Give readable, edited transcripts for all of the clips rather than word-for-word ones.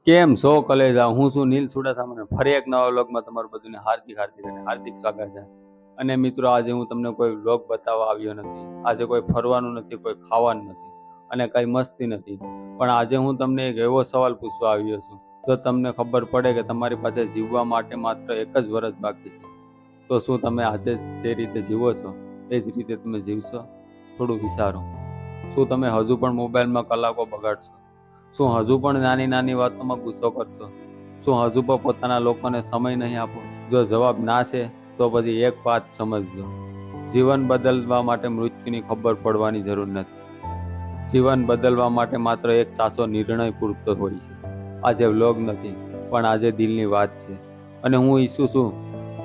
કેમ છો કલેજા? હું છું નીલ સુડાસામા. ફરી એક નવા વ્લોગમાં તમારું બધાને હાર્દિક હાર્દિક અને હાર્દિક સ્વાગત છે. અને મિત્રો, આજે હું તમને કોઈ વ્લોગ બતાવવા આવ્યો નથી. આજે કોઈ ફરવાનું નથી, કોઈ ખાવાનું નથી અને કઈ મસ્તી નથી. પણ આજે હું તમને એક એવો સવાલ પૂછવા આવ્યો છું. જો તમને ખબર પડે કે તમારી પાસે જીવવા માટે માત્ર એક જ વર્ષ બાકી છે, તો શું તમે આજે જે રીતે જીવો છો એ જ રીતે તમે જીવશો? થોડું વિચારો. શું તમે હજુ પણ મોબાઈલમાં કલાકો બગાડશો? શું હજુ પણ નાની નાની વાતોમાં ગુસ્સો કરશો? શું હજુ પણ પોતાના લોકોને સમય નહીં આપો? જો જવાબ ના છે, તો પછી એક વાત સમજજો: જીવન બદલવા માટે મૃત્યુની ખબર પડવાની જરૂર નથી. જીવન બદલવા માટે માત્ર એક સાચો નિર્ણય પૂરતો હોય છે. આજે વ્લોગ નથી, પણ આજે દિલની વાત છે. અને હું ઈચ્છું છું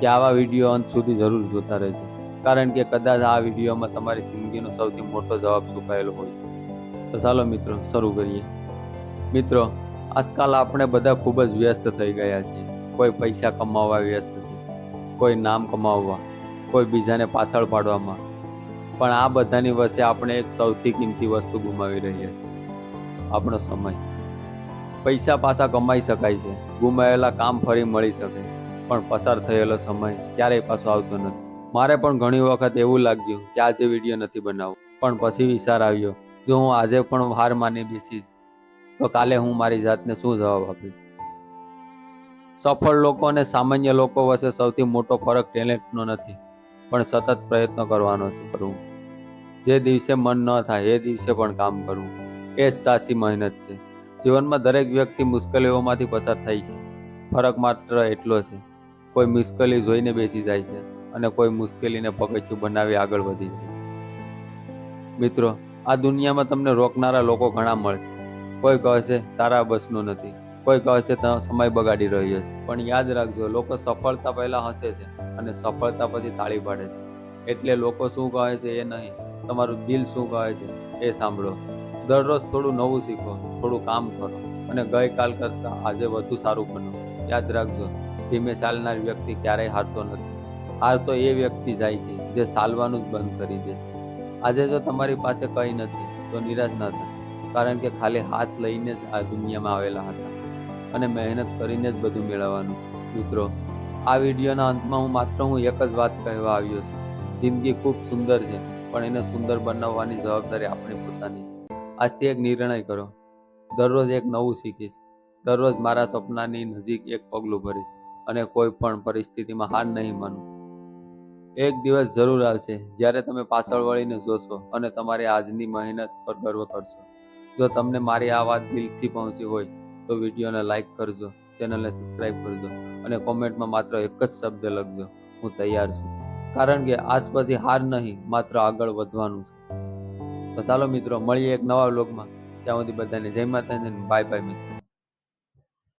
કે આવા વિડીયો અંત સુધી જરૂર જોતા રહેજો, કારણ કે કદાચ આ વિડીયોમાં તમારી જિંદગીનો સૌથી મોટો જવાબ છુપાયેલો હોય. તો ચાલો મિત્રો, શરૂ કરીએ. મિત્રો, આજકાલ આપણે બધા ખૂબ જ વ્યસ્ત થઈ ગયા છીએ. કોઈ પૈસા કમાવવા વ્યસ્ત છે, કોઈ નામ કમાવવા, કોઈ બીજાને પાછળ પાડવામાં. પણ આ બધાની વચ્ચે આપણે એક સૌથી કિંમતી વસ્તુ ગુમાવી રહ્યા છીએ: આપણો સમય. પૈસા પાછા કમાઈ શકાય છે, ગુમાવેલા કામ ફરી મળી શકે, પણ પસાર થયેલો સમય ક્યારેય પાછો આવતો નથી. મારે પણ ઘણી વખત એવું લાગ્યું કે આજે વિડીયો નથી બનાવવો, પણ પછી વિચાર આવ્યો, જો હું આજે પણ હાર માની બેસીશ, તો કાલે હું મારી જાતને શું જવાબ આપીશ? સફળ લોકો અને સામાન્ય લોકો વચ્ચે સૌથી મોટો ફરક ટેલેન્ટનો નથી, પણ સતત પ્રયત્ન કરવાનો છે. જે દિવસે મન ન થાય એ દિવસે પણ કામ કરવું, એ જ સાચી મહેનત છે. જીવનમાં દરેક વ્યક્તિ મુશ્કેલીઓમાંથી પસાર થાય છે. ફરક માત્ર એટલો છે: કોઈ મુશ્કેલી જોઈને બેસી જાય છે અને કોઈ મુશ્કેલીને પગથિયું બનાવી આગળ વધી જાય છે. મિત્રો, આ દુનિયામાં તમને રોકનારા લોકો ઘણા મળશે. કોઈ કહે છે તારા બસનું નથી, કોઈ કહે છે સમય બગાડી રહ્યો છે. પણ યાદ રાખજો, લોકો સફળતા પહેલા હસે છે અને સફળતા પછી તાળી પાડે છે. એટલે લોકો શું કહે છે એ નહીં, તમારું દિલ શું કહે છે એ સાંભળો. દરરોજ થોડું નવું શીખો, થોડું કામ કરો અને ગઈકાલ કરતા આજે વધુ સારું બનો. યાદ રાખજો, ધીમે ચાલનાર વ્યક્તિ ક્યારેય હારતો નથી. હાર તો એ વ્યક્તિ જાય છે જે ચાલવાનું જ બંધ કરી દે છે. આજે જો તમારી પાસે કંઈ નથી, તો નિરાશ ના થશો, કારણ કે ખાલી હાથ લઈને જ આ દુનિયામાં આવેલા હતા અને મહેનત કરીને જ બધું મેળવવાનું. મિત્રો, આ વિડીયોના અંતમાં હું એક જ વાત કહેવા આવ્યો છું: જિંદગી ખૂબ સુંદર છે, પણ એને સુંદર બનાવવાની જવાબદારી આપણી પોતાની છે. આજથી એક નિર્ણય કરો: દરરોજ એક નવું શીખીશ, દરરોજ મારા સપનાની નજીક એક પગલું ભરીશ અને કોઈ પણ પરિસ્થિતિમાં હાર નહીં માનું. એક દિવસ જરૂર આવશે જ્યારે તમે પાછળ વળીને જોશો અને તમારી આજની મહેનત પર ગર્વ કરશો. જો તમને મારી આ વાત દિલથી પહોંચી હોય, તો વિડીયોને લાઈક કરજો, ચેનલને સબસ્ક્રાઈબ કરજો અને કોમેન્ટમાં માત્ર એક જ શબ્દ લખજો: હું તૈયાર છું. કારણ કે આજ પછી હાર નહીં, માત્ર આગળ વધવાનું છે. તો ચાલો મિત્રો, મળીએ એક નવા વ્લોગમાં. ત્યાં સુધી બધાને જય માતાજી, બાય બાય મિત્રો.